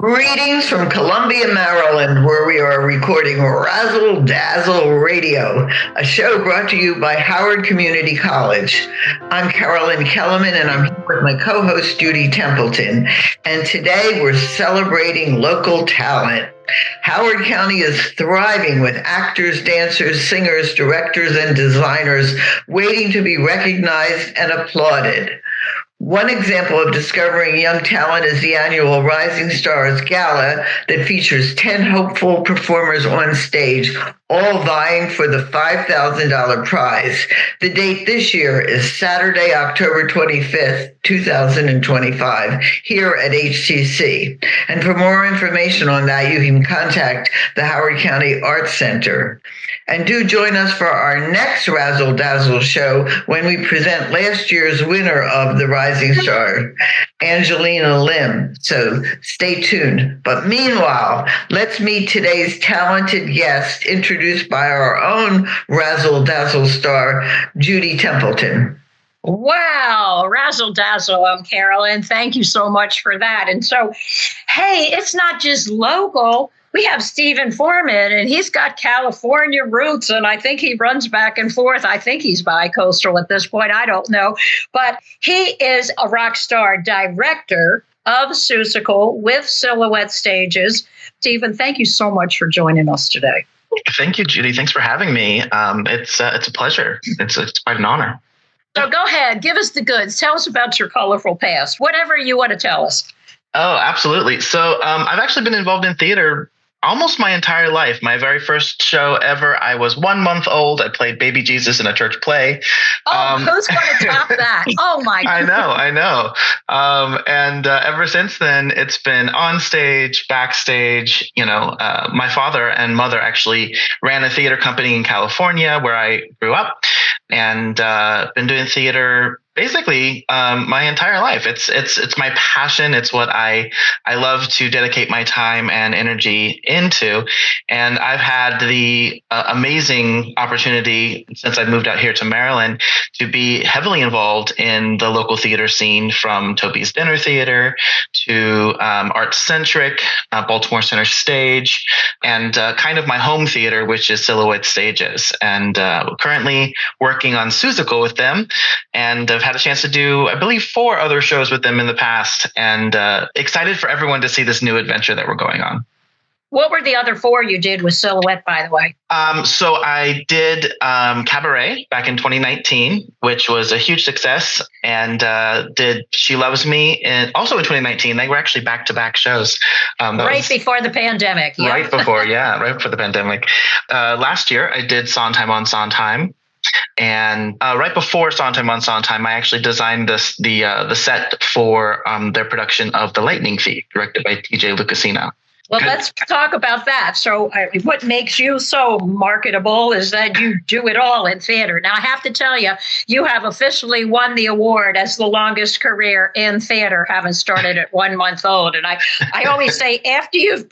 Greetings from Columbia, Maryland, where we are recording Razzle Dazzle Radio, a show brought to you by Howard Community College. I'm Carolyn Kellerman, and I'm here with my co-host, Judy Templeton. And today we're celebrating local talent. Howard County is thriving with actors, dancers, singers, directors, and designers waiting to be recognized and applauded. One example of discovering young talent is the annual Rising Stars Gala that features 10 hopeful performers on stage, all vying for the $5,000 prize. The date this year is Saturday, October 25th, 2025, here at HCC. And for more information on that, you can contact the Howard County Arts Center. And do join us for our next Razzle Dazzle show when we present last year's winner of the Rising Star, Angelina Lim. So stay tuned. But meanwhile, let's meet today's talented guest, introduced by our own Razzle Dazzle star, Judy Templeton. Wow, Razzle Dazzle, Carolyn. Thank you so much for that. And so, hey, it's not just local. We have Stephen Foreman, and he's got California roots, and I think he runs back and forth. I think he's bi-coastal at this point. I don't know. But he is a rock star director of Suessical with Silhouette Stages. Stephen, thank you so much for joining us today. Thank you, Judy. Thanks for having me. It's a pleasure. It's quite an honor. So go ahead, give us the goods. Tell us about your colorful past, whatever you want to tell us. Oh, absolutely. So I've actually been involved in theater almost my entire life. My very first show ever, I was 1 month old. I played Baby Jesus in a church play. Who's going to top that? Oh, my God. I know. And ever since then, it's been on stage, backstage. My father and mother actually ran a theater company in California where I grew up, and been doing theater basically my entire life. It's my passion. It's what I love to dedicate my time and energy into. And I've had the amazing opportunity since I moved out here to Maryland to be heavily involved in the local theater scene, from Toby's Dinner Theater to Arts Centric, Baltimore Center Stage, and kind of my home theater, which is Silhouette Stages. And currently working on Suessical with them, and I've had a chance to do, I believe, 4 other shows with them in the past, and excited for everyone to see this new adventure that we're going on. What were the other 4 you did with Silhouette, by the way? So I did Cabaret back in 2019, which was a huge success, and did She Loves Me also in 2019. They were actually back-to-back shows. Before the pandemic. Yeah. Right before the pandemic. Last year, I did Sondheim on Sondheim. And right before Sondheim on Sondheim, I actually designed the set for their production of The Lightning Thief, directed by TJ Lucasino. Well, let's talk about that. So what makes you so marketable is that you do it all in theater. Now, I have to tell you, you have officially won the award as the longest career in theater, having started at 1 month old. And I always say, after you've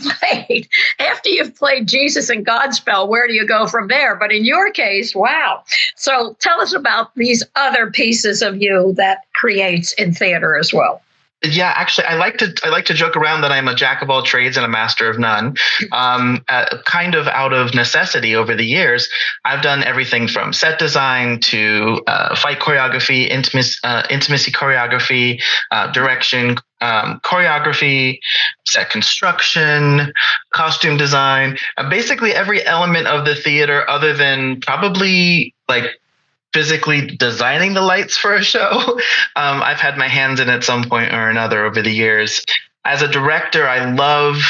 played Jesus and Godspell, where do you go from there? But in your case, wow. So tell us about these other pieces of you that creates in theater as well. Yeah, actually, I like to joke around that I'm a jack of all trades and a master of none. Kind of out of necessity over the years, I've done everything from set design to fight choreography, intimacy choreography, direction, choreography, set construction, costume design, basically every element of the theater, other than probably physically designing the lights for a show. I've had my hands in at some point or another over the years. As a director, I love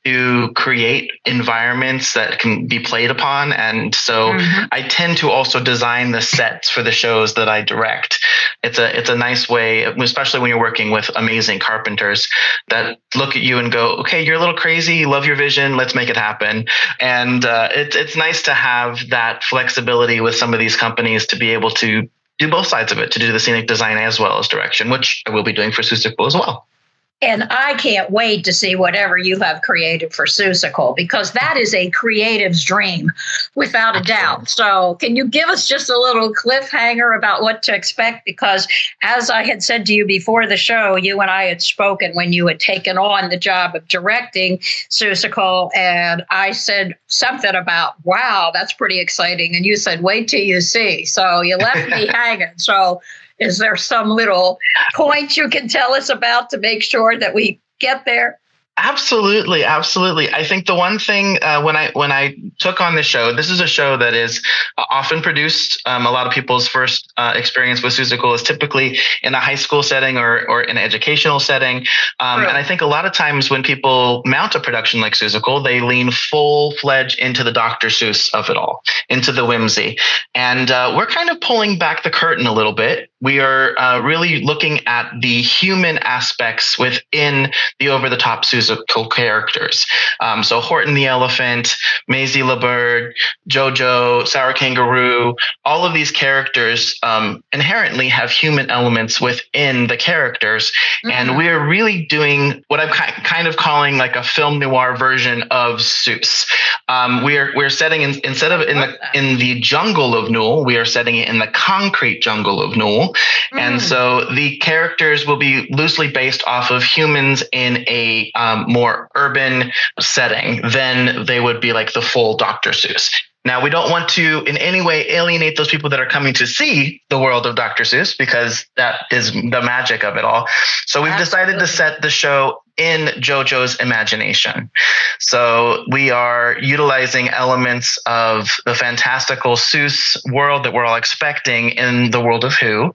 to create environments that can be played upon. And so I tend to also design the sets for the shows that I direct. It's a nice way, especially when you're working with amazing carpenters that look at you and go, okay, you're a little crazy, love your vision, let's make it happen. And it's nice to have that flexibility with some of these companies to be able to do both sides of it, to do the scenic design as well as direction, which I will be doing for Suessical as well. And I can't wait to see whatever you have created for Suessical, because that is a creative's dream, without a doubt. So can you give us just a little cliffhanger about what to expect? Because as I had said to you before the show, you and I had spoken when you had taken on the job of directing Suessical, and I said something about, wow, that's pretty exciting. And you said, wait till you see. So you left me hanging. So is there some little point you can tell us about to make sure that we get there? Absolutely. I think the one thing when I took on the show, this is a show that is often produced. A lot of people's first experience with Suessical is typically in a high school setting or in an educational setting. And I think a lot of times when people mount a production like Suessical, they lean full-fledged into the Dr. Seuss of it all, into the whimsy. And we're kind of pulling back the curtain a little bit. We are really looking at the human aspects within the over-the-top Suessical characters. So Horton the elephant, Maisie LeBird, Jojo, Sour Kangaroo, all of these characters inherently have human elements within the characters. Mm-hmm. And we're really doing what I'm kind of calling like a film noir version of Seuss. We're setting instead of in the jungle of Newell, we are setting it in the concrete jungle of Newell. Mm. And so the characters will be loosely based off of humans in a more urban setting than they would be like the full Dr. Seuss. Now, we don't want to in any way alienate those people that are coming to see the world of Dr. Seuss, because that is the magic of it all. So we've decided to set the show in JoJo's imagination. So we are utilizing elements of the fantastical Seuss world that we're all expecting in the world of Who.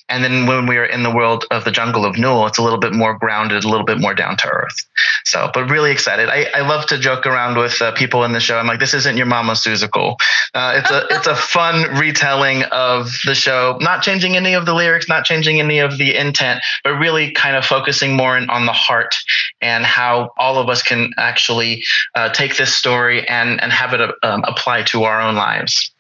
And then when we are in the world of the jungle of Newell, it's a little bit more grounded, a little bit more down to earth. So, but really excited. I love to joke around with people in the show. I'm like, this isn't your mama's Suessical. It's a fun retelling of the show, not changing any of the lyrics, not changing any of the intent, but really kind of focusing more on the heart and how all of us can actually take this story and have it apply to our own lives.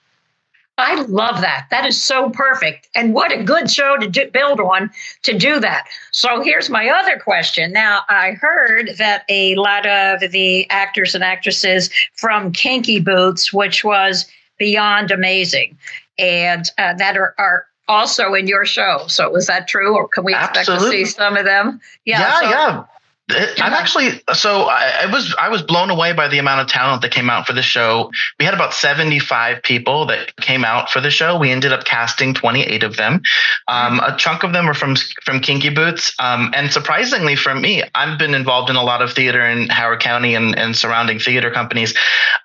I love that. That is so perfect. And what a good show to build on to do that. So here's my other question. Now, I heard that a lot of the actors and actresses from Kinky Boots, which was beyond amazing, and that are also in your show. So was that true? Or can we expect to see some of them? Yeah. I'm actually, so I was blown away by the amount of talent that came out for the show. We had about 75 people that came out for the show. We ended up casting 28 of them. A chunk of them were from Kinky Boots. And surprisingly for me, I've been involved in a lot of theater in Howard County and surrounding theater companies.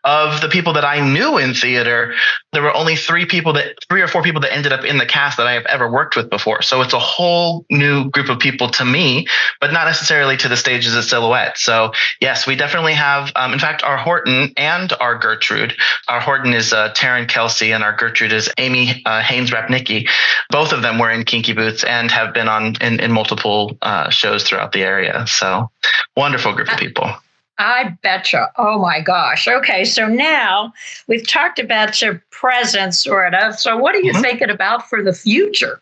Of the people that I knew in theater, there were only 3 or 4 people that ended up in the cast that I have ever worked with before. So it's a whole new group of people to me, but not necessarily to the stages of Silhouette. So yes, we definitely have, in fact, our Horton and our Gertrude. Our Horton is Taryn Kelsey and our Gertrude is Amy Haynes-Rapnicki. Both of them were in Kinky Boots and have been on in multiple shows throughout the area. So wonderful group of people. I betcha. Oh my gosh. Okay. So now we've talked about your present, sort of. So what are you thinking about for the future?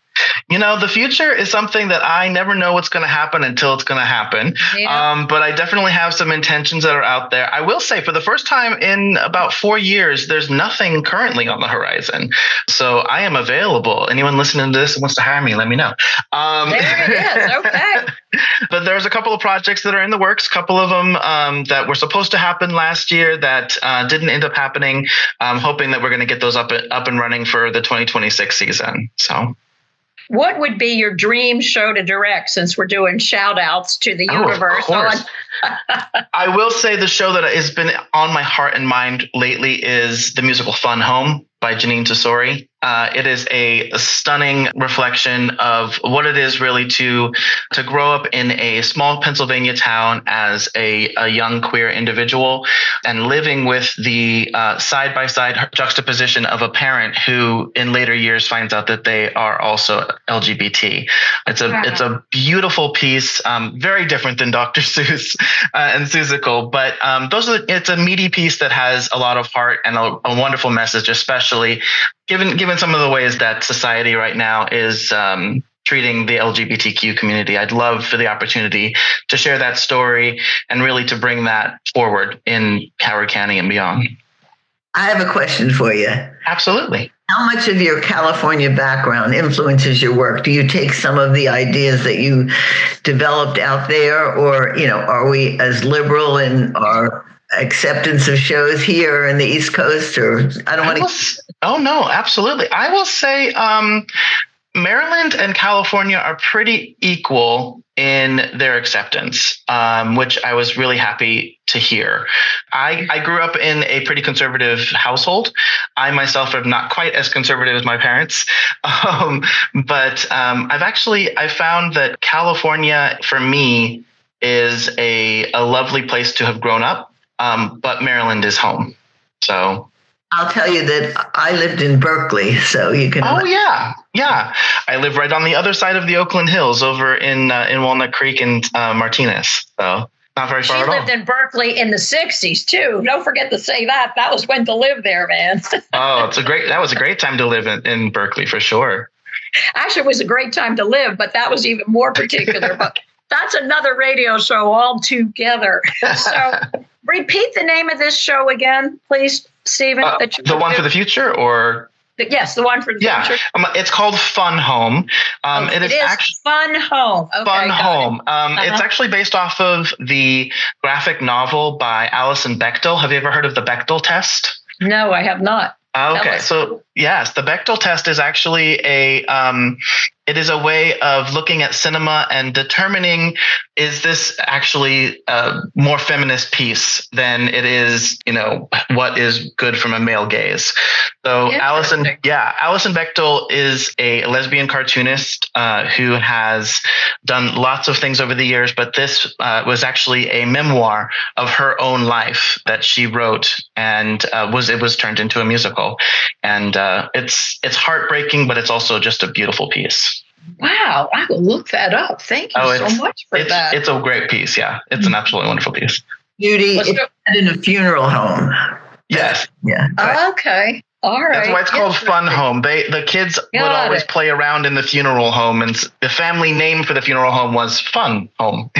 You know, the future is something that I never know what's going to happen until it's going to happen. Yeah. But I definitely have some intentions that are out there. I will say for the first time in about 4 years, there's nothing currently on the horizon. So I am available. Anyone listening to this who wants to hire me, let me know. There it is. Okay. But there's a couple of projects that are in the works, a couple of them that were supposed to happen last year that didn't end up happening. I'm hoping that we're going to get those up and running for the 2026 season. So. What would be your dream show to direct, since we're doing shout outs to the universe? I will say the show that has been on my heart and mind lately is the musical Fun Home by Janine Tesori. It is a stunning reflection of what it is really to grow up in a small Pennsylvania town as a young queer individual and living with the side-by-side juxtaposition of a parent who in later years finds out that they are also LGBT. It's a beautiful piece, very different than Dr. Seuss and Suessical, but it's a meaty piece that has a lot of heart and a wonderful message, especially given some of the ways that society right now is treating the LGBTQ community. I'd love for the opportunity to share that story and really to bring that forward in Howard County and beyond. I have a question for you. Absolutely. How much of your California background influences your work? Do you take some of the ideas that you developed out there, or, are we as liberal in our acceptance of shows here in the East Coast? Or I don't want to. Oh, no, absolutely. I will say Maryland and California are pretty equal in their acceptance, which I was really happy to hear. I grew up in a pretty conservative household. I myself am not quite as conservative as my parents, but I found that California for me is a lovely place to have grown up, but Maryland is home. So I'll tell you that I lived in Berkeley, so you can. Oh yeah. I live right on the other side of the Oakland Hills, over in Walnut Creek and Martinez. So not very far at all. She lived in Berkeley in the '60s too. Don't forget to say that. That was when to live there, man. Oh, that was a great time to live in Berkeley for sure. Actually, it was a great time to live, but that was even more particular. But that's another radio show altogether. So repeat the name of this show again, please, Stephen. The one for the future, or? Yes, the one for the future. It's called Fun Home. It is actually Fun Home. Okay, Fun Home. It's actually based off of the graphic novel by Alison Bechdel. Have you ever heard of the Bechdel test? No, I have not. Okay, so yes, the Bechdel test is actually it is a way of looking at cinema and determining, is this actually a more feminist piece than it is, what is good from a male gaze. So Alison Bechdel is a lesbian cartoonist who has done lots of things over the years, but this was actually a memoir of her own life that she wrote, and it was turned into a musical. And it's heartbreaking, but it's also just a beautiful piece. Wow, I will look that up. Thank you so much for that. It's a great piece, yeah. It's an absolutely wonderful piece. Judy, it's in a funeral home. Yes. Yeah. Okay. All right. That's why it's called Fun Home. The kids would always play around in the funeral home, and the family name for the funeral home was Fun Home.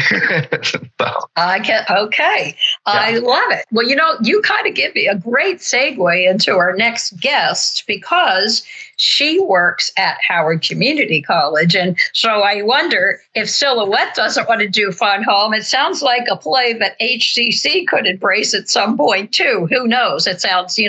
Okay. I love it. Well, you kind of give me a great segue into our next guest, because she works at Howard Community College. And so I wonder if Silhouette doesn't want to do Fun Home. It sounds like a play that HCC could embrace at some point too. Who knows? It sounds,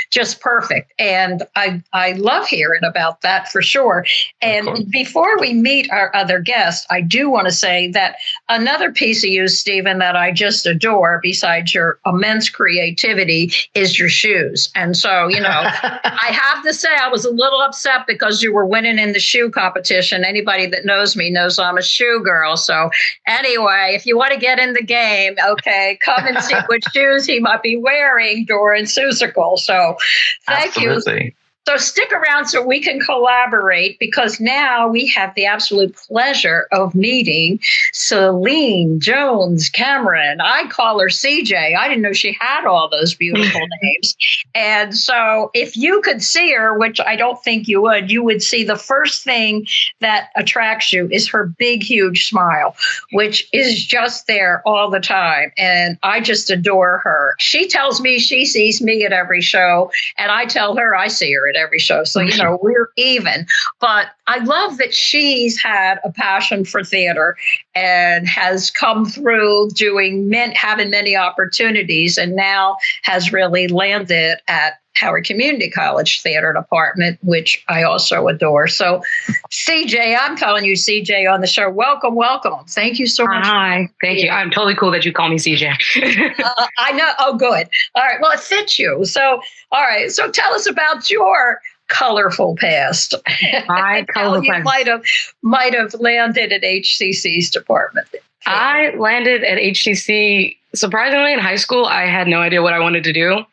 just perfect. And I love hearing about that for sure. And before we meet our other guest, I do want to say that another piece of you, Stephen, that I just adore, besides your immense creativity, is your shoes. And so, I have to say, I was a little upset because you were winning in the shoe competition. Anybody that knows me knows I'm a shoe girl. So anyway, if you want to get in the game, come and see what shoes he might be wearing during Suessical. So thank you. So stick around so we can collaborate, because now we have the absolute pleasure of meeting Celine Jones Cameron. I call her CJ. I didn't know she had all those beautiful names. And so if you could see her, which I don't think you would see the first thing that attracts you is her big, huge smile, which is just there all the time. And I just adore her. She tells me she sees me at every show, and I tell her I see her at every show. So, we're even. But I love that she's had a passion for theater and has come through having many opportunities, and now has really landed at Howard Community College Theater Department, which I also adore. So, CJ, I'm calling you CJ on the show. Welcome. Thank you so much. Hi, thank you. I'm totally cool that you call me CJ. I know. Oh, good. All right. Well, it fits you. So, all right. So tell us about your colorful past. My colorful past. Might have landed at HCC's department. I landed at HCC, surprisingly, in high school. I had no idea what I wanted to do.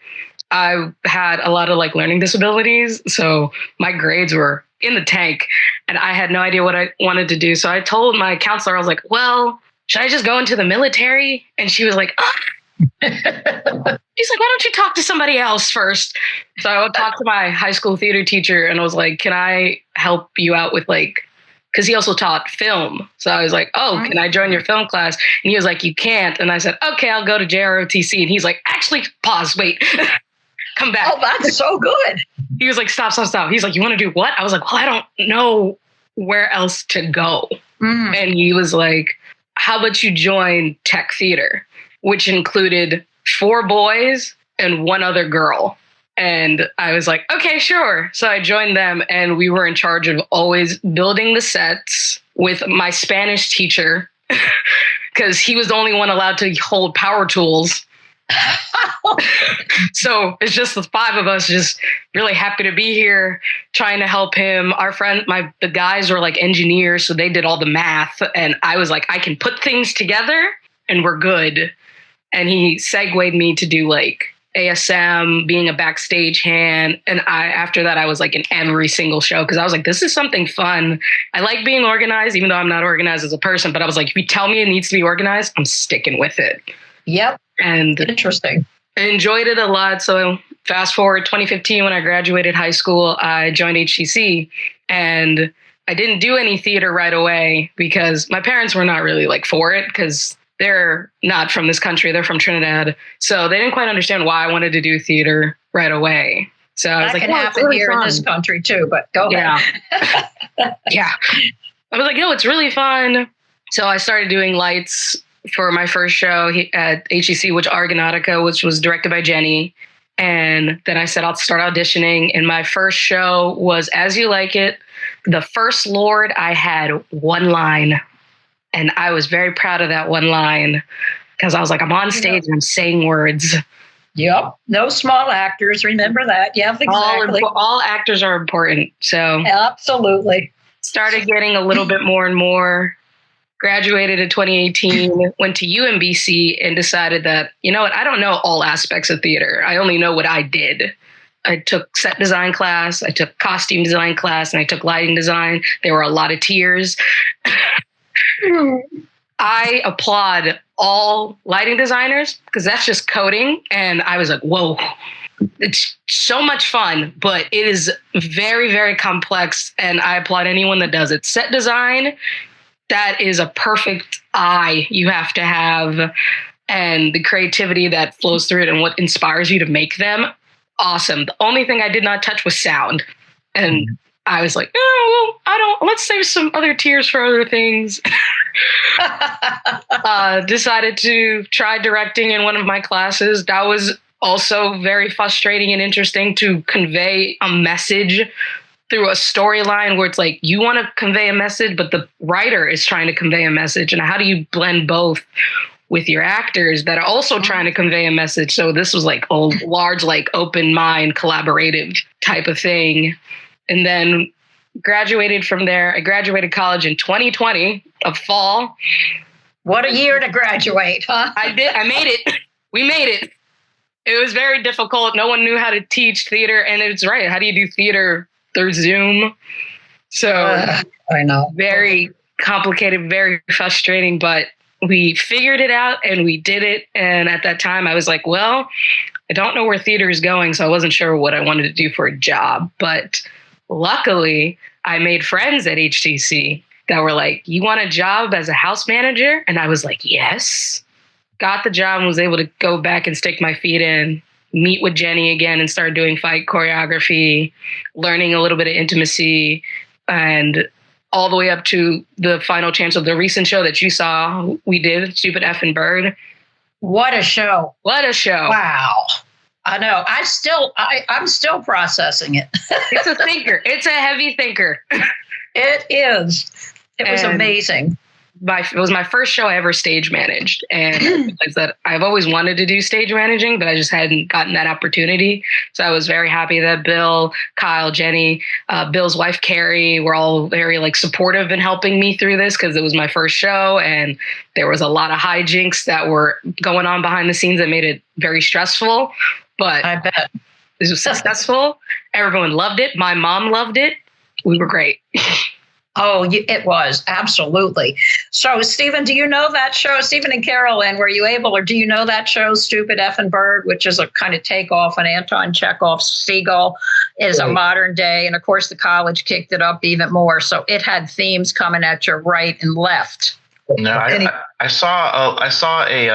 I had a lot of learning disabilities, so my grades were in the tank, and I had no idea what I wanted to do. So I told my counselor, I was like, well, should I just go into the military? And she was like, she's like, why don't you talk to somebody else first? So I would talk to my high school theater teacher, and I was like, can I help you out with because he also taught film. So I was like, oh, can I join your film class? And he was like, you can't. And I said, okay, I'll go to JROTC. And he's like, actually, pause, wait, come back. Oh, that's so good. He was like, stop. He's like, you want to do what? I was like, well, I don't know where else to go. And he was like, how about you join tech theater, which included 4 boys and 1 other girl. And I was like, okay, sure. So I joined them, and we were in charge of always building the sets with my Spanish teacher, because he was the only one allowed to hold power tools. So it's just the 5 of us, just really happy to be here, trying to help him. Our friend, the guys were like engineers, so they did all the math. And I was like, I can put things together and we're good. And he segued me to do like ASM, being a backstage hand. And after that, I was like in every single show, because I was like, this is something fun. I like being organized, even though I'm not organized as a person. But I was like, if you tell me it needs to be organized, I'm sticking with it. Yep. And interesting. I enjoyed it a lot. So fast forward 2015, when I graduated high school, I joined HCC, and I didn't do any theater right away because my parents were not really like for it, because they're not from this country. They're from Trinidad. So they didn't quite understand why I wanted to do theater right away. So I was like, that can happen really here fun in this country too, but go ahead. Yeah. I was like, no, it's really fun. So I started doing lights for my first show at HEC, which Argonautica, which was directed by Jenny. And then I said, I'll start auditioning. And my first show was As You Like It. The First Lord, I had 1 line. And I was very proud of that 1 line, because I was like, I'm on stage and I'm saying words. Yep. No small actors. Remember that. Yeah, exactly. All actors are important. So absolutely. Started getting a little bit more and more. Graduated in 2018, went to UMBC, and decided that, you know what, I don't know all aspects of theater. I only know what I did. I took set design class, I took costume design class, and I took lighting design. There were a lot of tears. I applaud all lighting designers, because that's just coding. And I was like, whoa, it's so much fun, but it is very, very complex. And I applaud anyone that does it. Set design, that is a perfect eye you have to have, and the creativity that flows through it and what inspires you to make them. Awesome. The only thing I did not touch was sound. And I was like, oh, well, let's save some other tears for other things. Decided to try directing in one of my classes. That was also very frustrating and interesting, to convey a message through a storyline where it's like, you want to convey a message, but the writer is trying to convey a message. And how do you blend both with your actors that are also trying to convey a message? So this was like a large, like open mind, collaborative type of thing. And then graduated from there. I graduated college in 2020 of fall. What a year to graduate, huh? I did. I made it. We made it. It was very difficult. No one knew how to teach theater. And it's right. How do you do theater through Zoom? So I know. Very complicated, very frustrating, but we figured it out and we did it. And at that time I was like, well, I don't know where theater is going. So I wasn't sure what I wanted to do for a job, but luckily I made friends at HTC that were like, you want a job as a house manager? And I was like, yes. Got the job and was able to go back and stick my feet in, meet with Jenny again and start doing fight choreography, learning a little bit of intimacy, and all the way up to the final chance of the recent show that you saw we did, Stupid Effing Bird. What a show. What a show. Wow. I know. I'm still processing it. It's a thinker. It's a heavy thinker. It is. It was amazing. It was my first show I ever stage managed. And I realized that I've always wanted to do stage managing, but I just hadn't gotten that opportunity. So I was very happy that Bill, Kyle, Jenny, Bill's wife, Carrie, were all very like supportive in helping me through this, because it was my first show and there was a lot of hijinks that were going on behind the scenes that made it very stressful. But I bet it was successful. Everyone loved it. My mom loved it. We were great. Oh, it was absolutely. So, Stephen, do you know that show? Stephen and Carolyn, were you able, or do you know that show, Stupid Effing Bird, which is a kind of takeoff on Anton Chekhov's Seagull, is a modern day, and of course the college kicked it up even more. So it had themes coming at your right and left. No, I saw a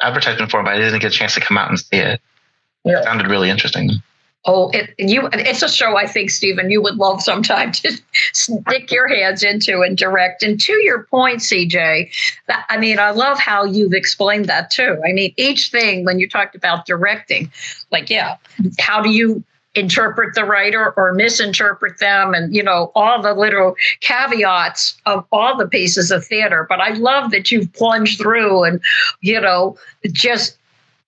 advertisement for it, but I didn't get a chance to come out and see it. Yeah. It sounded really interesting. Oh, it's a show I think, Stephen, you would love sometime to stick your hands into and direct. And to your point, CJ, I love how you've explained that too. I mean, each thing, when you talked about directing, how do you interpret the writer or misinterpret them, and all the little caveats of all the pieces of theater. But I love that you've plunged through and just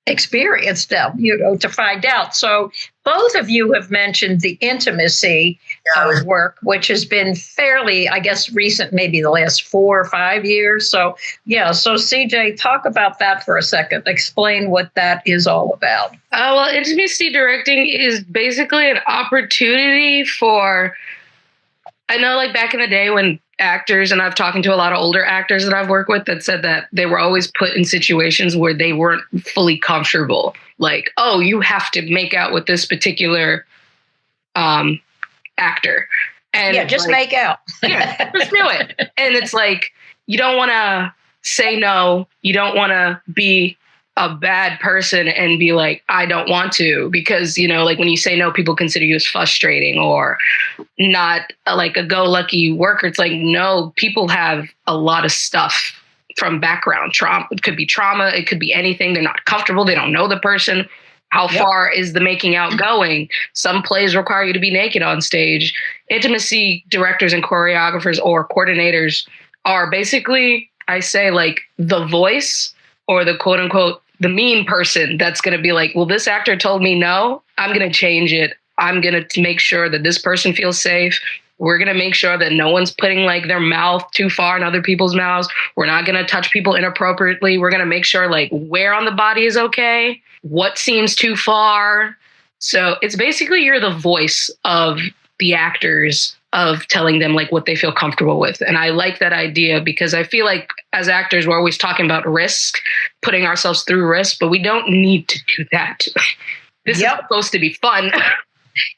experienced them to find out. So both of you have mentioned the intimacy of work, which has been fairly, I guess, recent, maybe the last 4 or 5 years. So CJ, talk about that for a second. Explain what that is all about. Well, intimacy directing is basically an opportunity for, I know like back in the day when actors, and I've talked to a lot of older actors that I've worked with that said that they were always put in situations where they weren't fully comfortable. Like, oh, you have to make out with this particular actor. And just make out. Just do it. And it's like, you don't want to say no. You don't want to be a bad person and be like, I don't want to, because, like when you say no, people consider you as frustrating or not like a go-lucky worker. It's like, no, people have a lot of stuff from background trauma. It could be trauma. It could be anything. They're not comfortable. They don't know the person. How far is the making out going? Some plays require you to be naked on stage. Intimacy directors and choreographers or coordinators are basically, I say, like the voice or the quote unquote the mean person that's going to be like, well, this actor told me no, I'm going to change it. I'm going to make sure that this person feels safe. We're going to make sure that no one's putting like their mouth too far in other people's mouths. We're not going to touch people inappropriately. We're going to make sure like where on the body is okay, what seems too far. So it's basically you're the voice of the actors, of telling them like what they feel comfortable with. And I like that idea because I feel like as actors, we're always talking about risk, putting ourselves through risk, but we don't need to do that. This is supposed to be fun.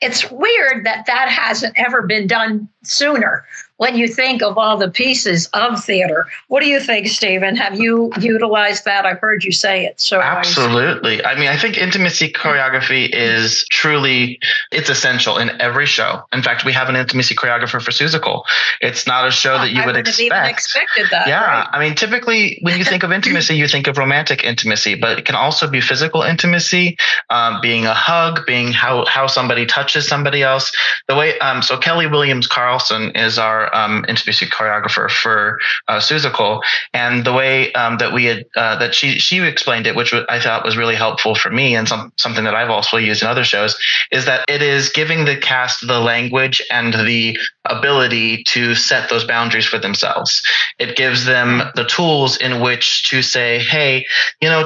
It's weird that hasn't ever been done sooner. When you think of all the pieces of theater, what do you think, Stephen? Have you utilized that? I've heard you say it. So absolutely. I think intimacy choreography is truly, it's essential in every show. In fact, we have an intimacy choreographer for Suessical. It's not a show that you would expect. I would have even expected that. Yeah. Right? Typically when you think of intimacy, you think of romantic intimacy, but it can also be physical intimacy, being a hug, being how somebody touches somebody else. The way, so Kelly Williams Carlson is our intimacy choreographer for Suessical, and the way that we had that she explained it, which I thought was really helpful for me, and something that I've also used in other shows, is that it is giving the cast the language and the ability to set those boundaries for themselves. It gives them the tools in which to say, hey,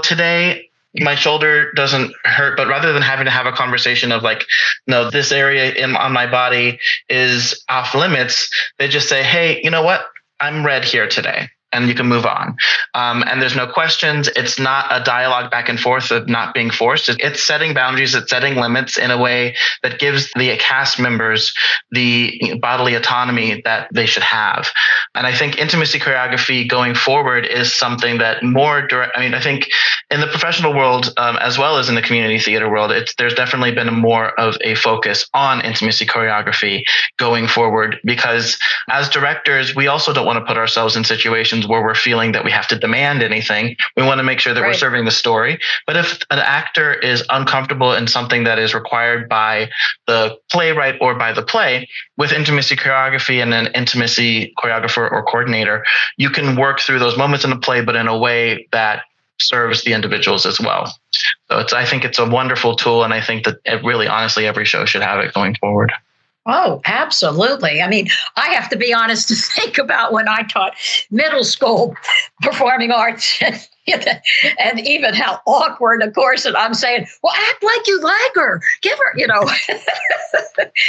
today my shoulder doesn't hurt, but rather than having to have a conversation of like, no, this area on my body is off limits, they just say, hey, you know what? I'm red here today. And you can move on. And there's no questions. It's not a dialogue back and forth of not being forced. It's setting boundaries. It's setting limits in a way that gives the cast members the bodily autonomy that they should have. And I think intimacy choreography going forward is something that more direct. I think in the professional world, as well as in the community theater world, there's definitely been more of a focus on intimacy choreography going forward, because as directors, we also don't want to put ourselves in situations where we're feeling that we have to demand anything. We want to make sure that we're serving the story. But if an actor is uncomfortable in something that is required by the playwright or by the play, with intimacy choreography and an intimacy choreographer or coordinator, you can work through those moments in the play, but in a way that serves the individuals as well. So I think it's a wonderful tool, and I think that really, honestly, every show should have it going forward. Oh, absolutely. I have to be honest to think about when I taught middle school performing arts. And even how awkward, of course. And I'm saying, well, act like you like her, give her,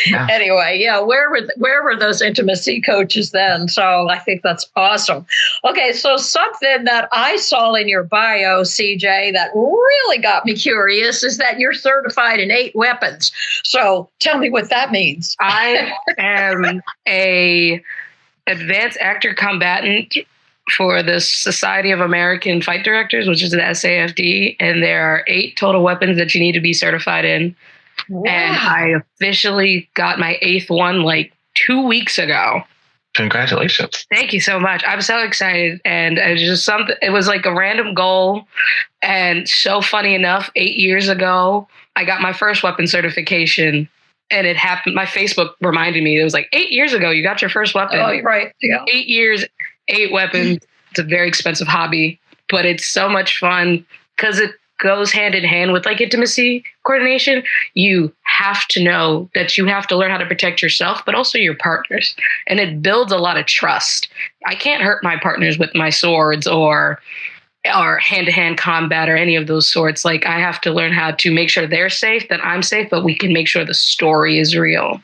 Yeah. Anyway, yeah, where were those intimacy coaches then? So I think that's awesome. Okay, so something that I saw in your bio, CJ, that really got me curious is that you're certified in 8 weapons. So tell me what that means. I am a advanced actor combatant for the Society of American Fight Directors, which is the SAFD, and there are 8 total weapons that you need to be certified in. Wow. And I officially got my 8th one like 2 weeks ago. Congratulations. Thank you so much. I'm so excited. And it was just something, it was like a random goal. And so funny enough, 8 years ago, I got my first weapon certification. And it happened, my Facebook reminded me, it was like 8 years ago, you got your first weapon. Oh, right. Yeah. 8 years, 8 weapons. It's a very expensive hobby, but it's so much fun because it goes hand in hand with like intimacy coordination. You have to know that you have to learn how to protect yourself, but also your partners. And it builds a lot of trust. I can't hurt my partners with my swords or hand-to-hand combat or any of those sorts. Like I have to learn how to make sure they're safe, that I'm safe, but we can make sure the story is real.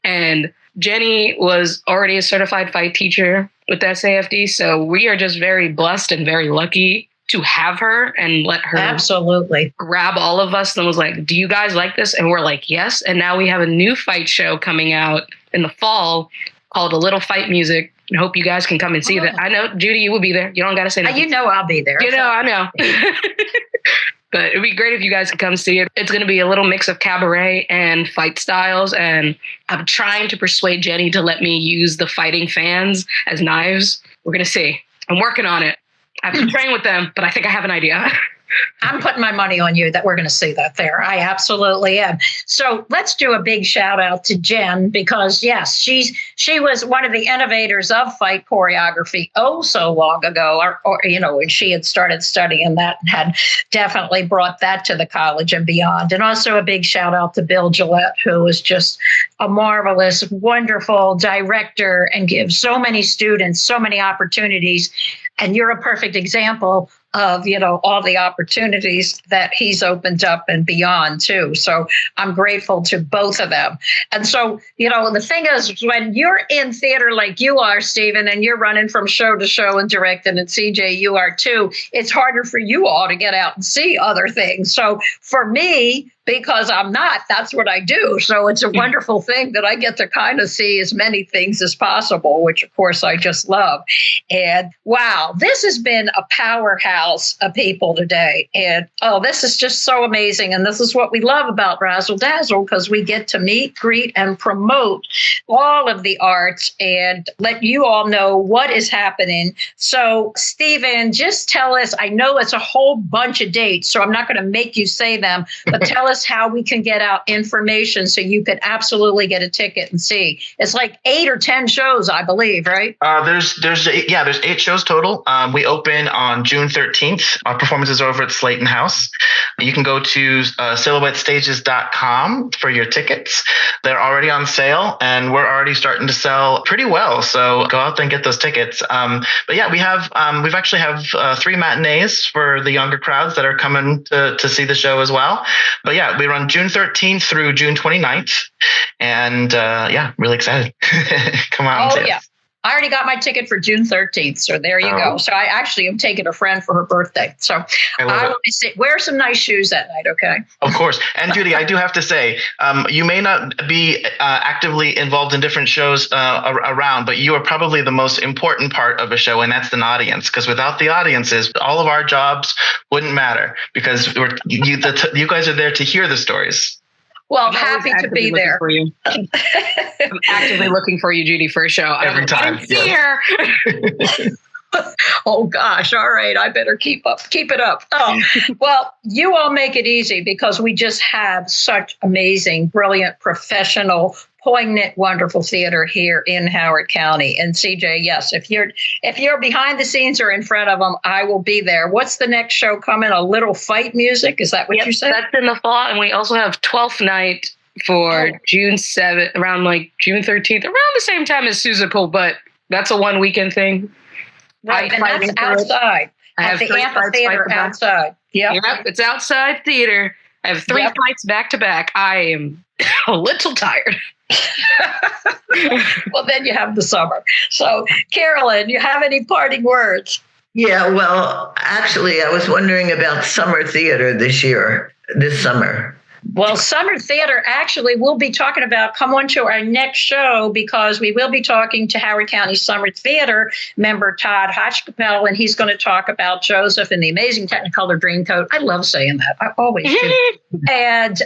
And Jenny was already a certified fight teacher with the SAFD, so we are just very blessed and very lucky to have her and let her absolutely grab all of us and was like, do you guys like this? And we're like, yes. And now we have a new fight show coming out in the fall called A Little Fight Music. I hope you guys can come and see that. I know, Judy, you will be there. You don't got to say nothing. I'll be there. I know. But it'd be great if you guys could come see it. It's going to be a little mix of cabaret and fight styles. And I'm trying to persuade Jenny to let me use the fighting fans as knives. We're going to see. I'm working on it. I have to train with them, but I think I have an idea. I'm putting my money on you that we're going to see that there. I absolutely am. So let's do a big shout out to Jen because yes, she was one of the innovators of fight choreography so long ago, or when she had started studying that and had definitely brought that to the college and beyond. And also a big shout out to Bill Gillette, who was just a marvelous, wonderful director and gives so many students so many opportunities. And you're a perfect example of, all the opportunities that he's opened up and beyond too. So I'm grateful to both of them. And so, the thing is, when you're in theater like you are, Stephen, and you're running from show to show and directing, and CJ, you are too, it's harder for you all to get out and see other things. So for me, because I'm not, that's what I do. So it's a wonderful thing that I get to kind of see as many things as possible, which of course I just love. And wow, this has been a powerhouse of people today. And this is just so amazing. And this is what we love about Razzle Dazzle, because we get to meet, greet, and promote all of the arts and let you all know what is happening. So Stephen, just tell us, I know it's a whole bunch of dates, so I'm not going to make you say them, but tell us how we can get out information so you could absolutely get a ticket and see. It's like 8 or 10 shows, I believe, right? There's 8 shows total. We open on June 13th. Our performances are over at Slayton House. You can go to silhouettestages.com for your tickets. They're already on sale and we're already starting to sell pretty well. So go out there and get those tickets. But yeah, we've actually have 3 matinees for the younger crowds that are coming to see the show as well. But yeah, we run June 13th through June 29th. And really excited. Come on. Oh, yeah. I already got my ticket for June 13th. So there you go. So I actually am taking a friend for her birthday. So I will wear some nice shoes that night. Okay. Of course. And Judy, I do have to say, you may not be actively involved in different shows around, but you are probably the most important part of a show. And that's an audience, because without the audiences, all of our jobs wouldn't matter, because you guys are there to hear the stories. Well, happy to be there. For you. I'm actively looking for you, Judy, for a show. Every time. See her. Oh, gosh. All right. I better keep it up. Oh, well, you all make it easy because we just have such amazing, brilliant, professional, poignant, wonderful theater here in Howard County. And CJ, yes, if you're behind the scenes or in front of them, I will be there. What's the next show coming? A Little Fight Music? Is that what you said? That's in the fall. And we also have 12th night for June 7th, around like June 13th, around the same time as Suessical, but that's a 1 weekend thing. Right, and that's outside. I have the 3 fights amphitheater back-to-back. outside. Yep. Yep, it's outside theater. I have 3 fights back to back. I am a little tired. Well, then you have the summer. So, Carolyn, you have any parting words? Yeah, well, actually, I was wondering about summer theater this summer. Well, summer theater, actually, we'll be talking about, come on to our next show, because we will be talking to Howard County Summer Theater member Todd Hotchkiss, and he's going to talk about Joseph and the Amazing Technicolor Dreamcoat. I love saying that. I always do. And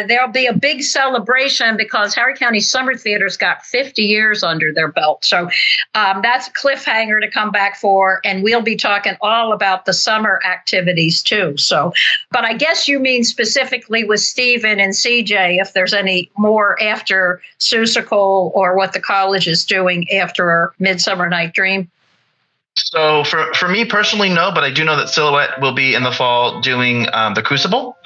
there'll be a big celebration because Howard County Summer Theater's got 50 years under their belt. So that's a cliffhanger to come back for, and we'll be talking all about the summer activities too. So, but I guess you mean specifically with Stephen and CJ, if there's any more after Suessical or what the college is doing after Midsummer Night Dream. So for me personally, no, but I do know that Silhouette will be in the fall doing the Crucible.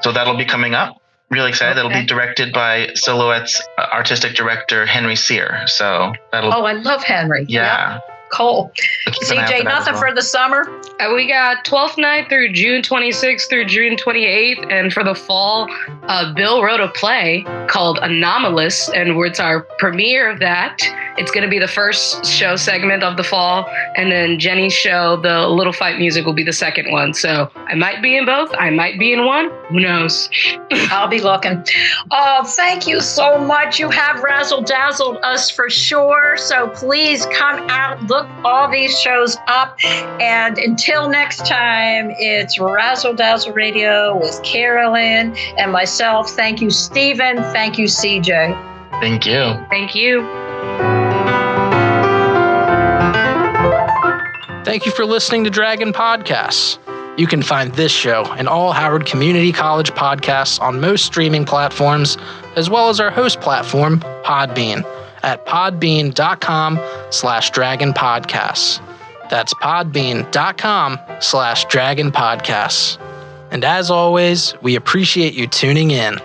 So that'll be coming up. Really excited. Okay. That'll be directed by Silhouette's artistic director, Henry Sear. So that'll. Oh, I love Henry. Yeah. Yep. Cool. So keep an eye out CJ, for that as nothing well. for the summer? We got 12th night through June 26th through June 28th. And for the fall, Bill wrote a play called Anomalous, and it's our premiere of that. It's going to be the first show segment of the fall. And then Jenny's show, the Little Fight Music, will be the second one. So I might be in both. I might be in one. Who knows? I'll be looking. Oh, thank you so much. You have Razzle Dazzled us for sure. So please come out, look all these shows up. And until next time, it's Razzle Dazzle Radio with Carolyn and myself. Thank you, Stephen. Thank you, CJ. Thank you. Thank you. Thank you for listening to Dragon Podcasts. You can find this show and all Howard Community College podcasts on most streaming platforms, as well as our host platform, Podbean, at podbean.com/dragonpodcasts. That's podbean.com/dragonpodcasts. And as always, we appreciate you tuning in.